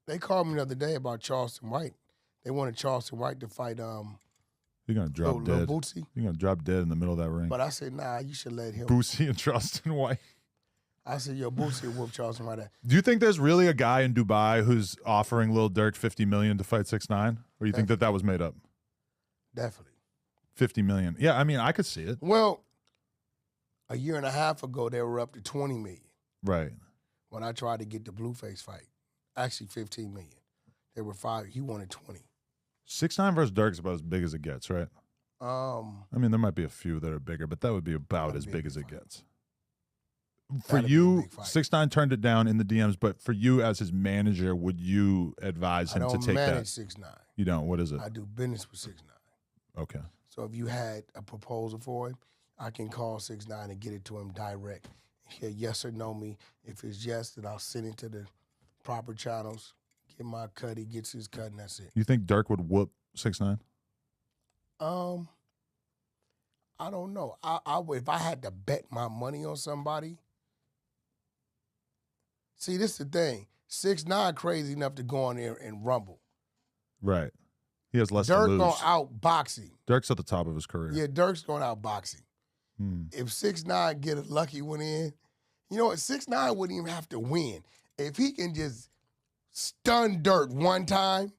They called me the other day about Charleston White. They wanted Charleston White to fight You're gonna drop dead. Bootsy. You're gonna drop dead in the middle of that ring. But I said, nah, you should let him. Bootsy and Charleston White. I said, yo, Bootsy will whoop Charleston White. Do you think there's really a guy in Dubai who's offering Lil Durk $50 million to fight 6ix9ine? Or you think that was made up? Definitely. $50 million. Yeah, I mean, I could see it. Well, a year and a half ago, they were up to $20 million. Right. When I tried to get the Blueface fight. Actually, $15 million. They were 5. He wanted 20. 6ix9ine versus Durk's about as big as it gets, right? I mean, there might be a few that are bigger, but that would be about as big as it gets. For you, 6ix9ine turned it down in the DMs, but for you as his manager, would you advise him to take that? I don't manage 6ix9ine. You don't? What is it? I do business with 6ix9ine. Okay. So if you had a proposal for him, I can call 6ix9ine and get it to him direct. He'll yes or no me. If it's yes, then I'll send it to the proper channels, get my cut, he gets his cut, and that's it. You think Durk would whoop 6ix9ine? I don't know. I would, if I had to bet my money on somebody. See, this is the thing. 6ix9ine crazy enough to go on there and rumble. Right. He has less to lose. Durk gonna outbox him. Durk's at the top of his career. Yeah, Durk's going to outbox him. If 6ix9ine get a lucky one in, you know what? 6ix9ine wouldn't even have to win. If he can just stun Durk one time,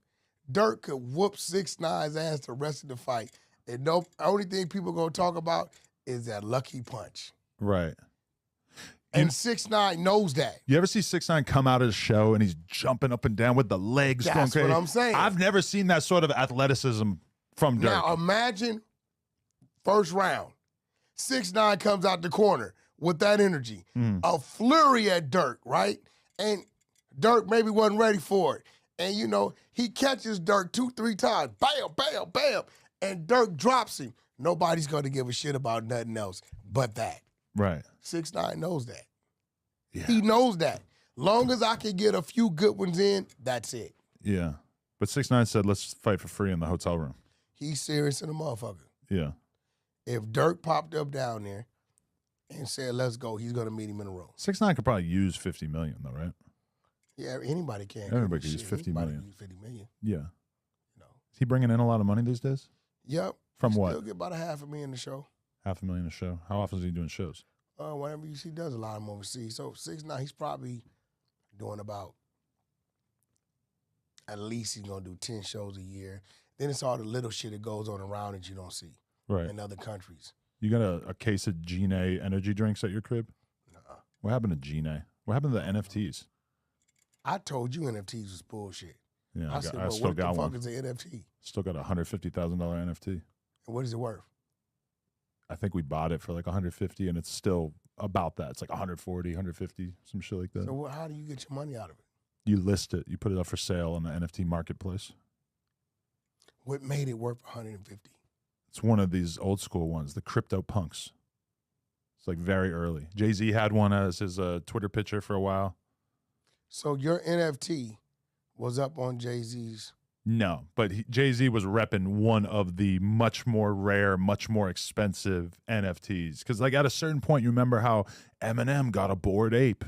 Durk could whoop 6ix9ine's ass the rest of the fight. And the only thing people gonna talk about is that lucky punch. Right. And 6ix9ine knows that. You ever see 6ix9ine come out of the show and he's jumping up and down with the legs going That's crazy? what I'm saying. I've never seen that sort of athleticism from Durk. Now imagine first round, 6ix9ine comes out the corner with that energy, a flurry at Durk, right? And Durk maybe wasn't ready for it. And, you know, he catches Durk 2-3 times. Bam, bam, bam. And Durk drops him. Nobody's going to give a shit about nothing else but that. Right. 6ix9ine knows that. Yeah. He knows that. Long as I can get a few good ones in, that's it. Yeah. But 6ix9ine said, let's fight for free in the hotel room. He's serious in the motherfucker. Yeah. If Durk popped up down there and said, let's go, he's going to meet him in the room. 6ix9ine could probably use $50 million, though, right? Yeah, anybody can. Everybody could use $50 million. Use $50 million. Yeah. You know. Is he bringing in a lot of money these days? Yep. From Still what? get about $500,000 a show. $500,000 a show. How often is he doing shows? Whenever you see, does a lot of them overseas. So 6ix9ine, he's probably doing about, at least he's gonna do 10 shows a year. Then it's all the little shit that goes on around that you don't see in other countries. You got a case of Gene energy drinks at your crib? Nuh-uh. What happened to Gene? What happened to the NFTs? I told you NFTs was bullshit. Yeah, I said, I well, still what the got fuck one. is an NFT? Still got a $150,000 NFT. And what is it worth? I think we bought it for like 150, and it's still about that. It's like 140, 150, some shit like that. So how do you get your money out of it? You list it. You put it up for sale on the NFT marketplace. What made it worth 150? It's one of these old school ones, the crypto punks. It's like very early. Jay-Z had one as his Twitter picture for a while. So your NFT was up on Jay-Z's? No, but Jay-Z was repping one of the much more rare, much more expensive NFTs. Because like at a certain point, you remember how Eminem got a Bored Ape.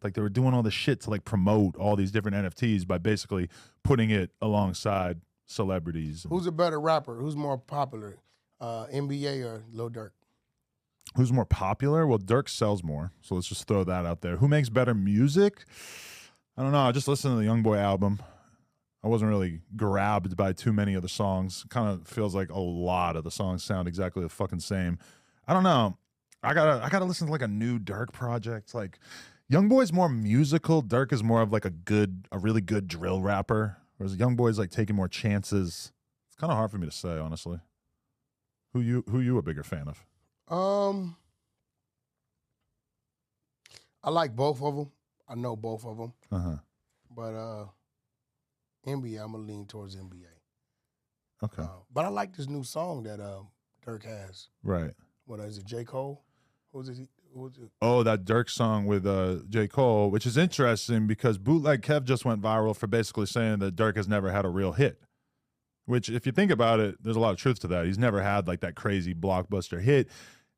Like they were doing all this shit to like promote all these different NFTs by basically putting it alongside celebrities. Who's a better rapper? Who's more popular, NBA or Lil Durk? Who's more popular? Well, Durk sells more, so let's just throw that out there. Who makes better music? I don't know. I just listened to the Youngboy album. I wasn't really grabbed by too many of the songs. Kind of feels like a lot of the songs sound exactly the fucking same. I don't know. I gotta listen to like a new Durk project. Like Youngboy's more musical. Durk is more of like a really good drill rapper. Whereas Youngboy's like taking more chances. It's kind of hard for me to say, honestly. Who you a bigger fan of? I like both of them. I know both of them. Uh-huh. But NBA, I'm gonna lean towards NBA. Okay. But I like this new song that Durk has. Right. What is it? J. Cole? Who's it? Oh, that Durk song with J. Cole, which is interesting because Bootleg Kev just went viral for basically saying that Durk has never had a real hit. Which, if you think about it, there's a lot of truth to that. He's never had like that crazy blockbuster hit.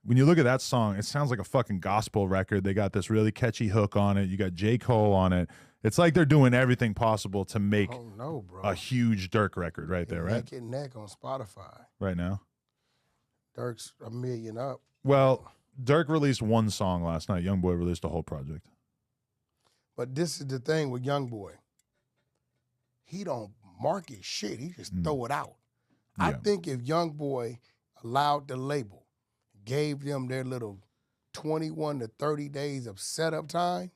When you look at that song, it sounds like a fucking gospel record. They got this really catchy hook on it. You got J. Cole on it. It's like they're doing everything possible to make Oh no, bro. a huge Dirk record right there, right? Neck and neck on Spotify. Right now. Dirk's a million up. Well, Dirk released one song last night. Youngboy released a whole project. But this is the thing with Youngboy. He don't market shit. He just throw it out. I think if Youngboy allowed the label, gave them their little 21 to 30 days of setup time,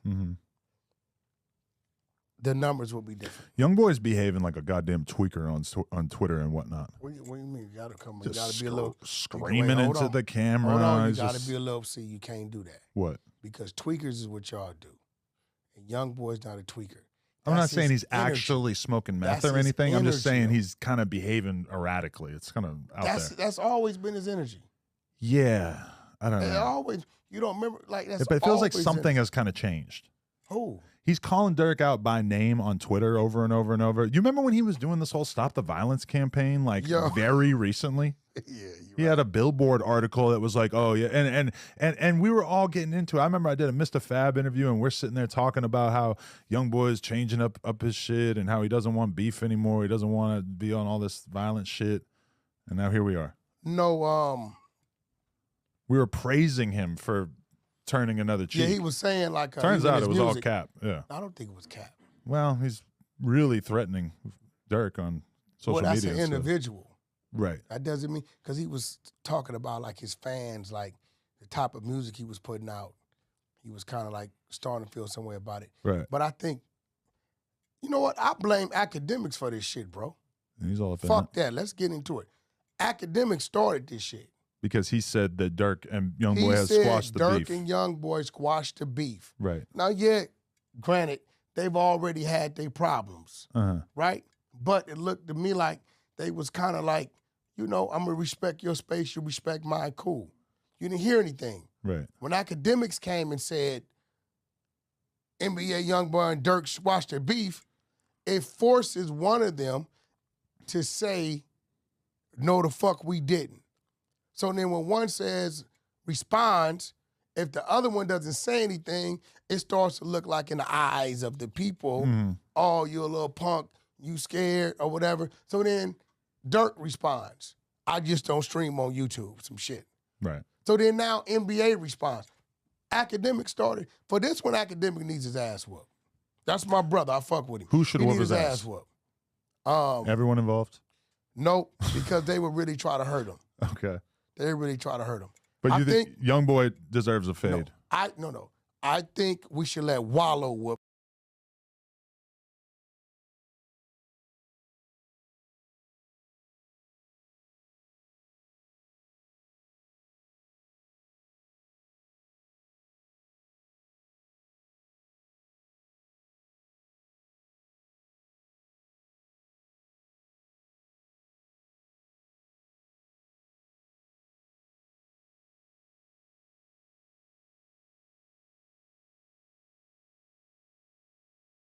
the numbers will be different. Youngboy's behaving like a goddamn tweaker on Twitter and whatnot. What do you mean? You gotta come. Just You gotta be a little screaming into the camera. Hold on, you just, gotta be a little. See, you can't do that. What? Because tweakers is what y'all do, and Youngboy's not a tweaker. I'm not saying he's actually smoking meth or anything. I'm just saying he's kind of behaving erratically. It's kind of out there. That's always been his energy. Yeah, I don't know. Always. You don't remember like that's. But it feels like something has kind of changed. Who? He's calling Dirk out by name on Twitter over and over and over. You remember when he was doing this whole Stop the Violence campaign, like very recently? Yeah, he had a Billboard article that was like, oh yeah, and we were all getting into it. I remember I did a Mr. Fab interview, and we're sitting there talking about how Youngboy is changing up his shit and how he doesn't want beef anymore. He doesn't want to be on all this violent shit, and now here we are. No, we were praising him for turning another cheek. Yeah, he was saying like. Turns out it was all cap. Yeah, I don't think it was cap. Well, he's really threatening Dirk on social media. Well, that's an individual. Right. That doesn't mean, because he was talking about like his fans, like the type of music he was putting out. He was kind of like starting to feel some way about it. Right. But I think, you know what? I blame academics for this shit, bro. And he's all up in Fuck that. Let's get into it. Academics started this shit. Because he said that Dirk and Youngboy has squashed the beef. Dirk and Youngboy squashed the beef. Right. Now, yeah, granted, they've already had their problems, right? But it looked to me like they was kind of like, you know, I'm going to respect your space, you respect mine, cool. You didn't hear anything. Right. When academics came and said NBA Youngboy and Dirk squashed their beef, it forces one of them to say, no, the fuck we didn't. So then when one responds, if the other one doesn't say anything, it starts to look like in the eyes of the people, oh, you're a little punk, you scared or whatever. So then Dirk responds, I just don't stream on YouTube, some shit. Right. So then now NBA responds. Academic started. For this one, Academic needs his ass whooped. That's my brother. I fuck with him. Who should whoop his ass whooped? Everyone involved? Nope, because they would really try to hurt him. Okay. They really try to hurt him. But you think Youngboy deserves a fade? No. I think we should let Wallow whoop